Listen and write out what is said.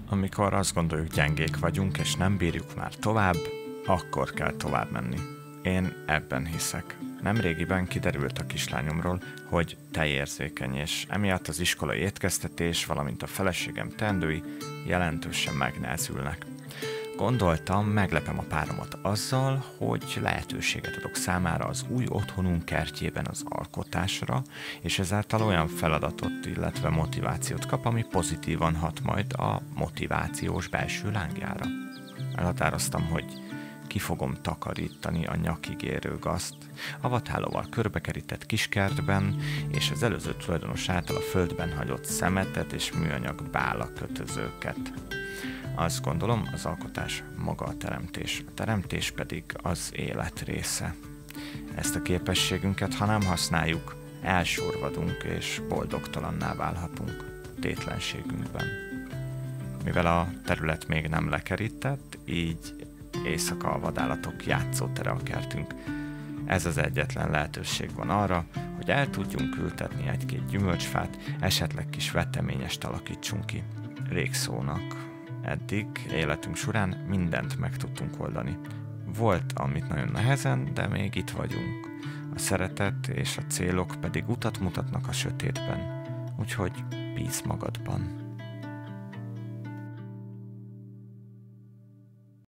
Amikor azt gondoljuk, gyengék vagyunk, és nem bírjuk már tovább, akkor kell tovább menni. Én ebben hiszek. Nemrégiben kiderült a kislányomról, hogy tejérzékeny, és emiatt az iskolai étkeztetés, valamint a feleségem teendői jelentősen megnehezülnek. Gondoltam, meglepem a páromat azzal, hogy lehetőséget adok számára az új otthonunk kertjében az alkotásra, és ezáltal olyan feladatot, illetve motivációt kap, ami pozitívan hat majd a motivációs belső lángjára. Elhatároztam, hogy ki fogom takarítani a nyakig érő gazt, a vadhálóval körbekerített kiskertben, és az előző tulajdonos által a földben hagyott szemetet és műanyag bálakötözőket. Azt gondolom, az alkotás maga a teremtés pedig az élet része. Ezt a képességünket, ha nem használjuk, elsurvadunk és boldogtalanná válhatunk tétlenségünkben. Mivel a terület még nem lekerített, így éjszaka a vadállatok játszótere a kertünk. Ez az egyetlen lehetőség van arra, hogy el tudjunk ültetni egy-két gyümölcsfát, esetleg kis veteményest alakítsunk ki. Végszónak. Eddig életünk során mindent meg tudtunk oldani. Volt, amit nagyon nehezen, de még itt vagyunk. A szeretet és a célok pedig utat mutatnak a sötétben. Úgyhogy bízz magadban.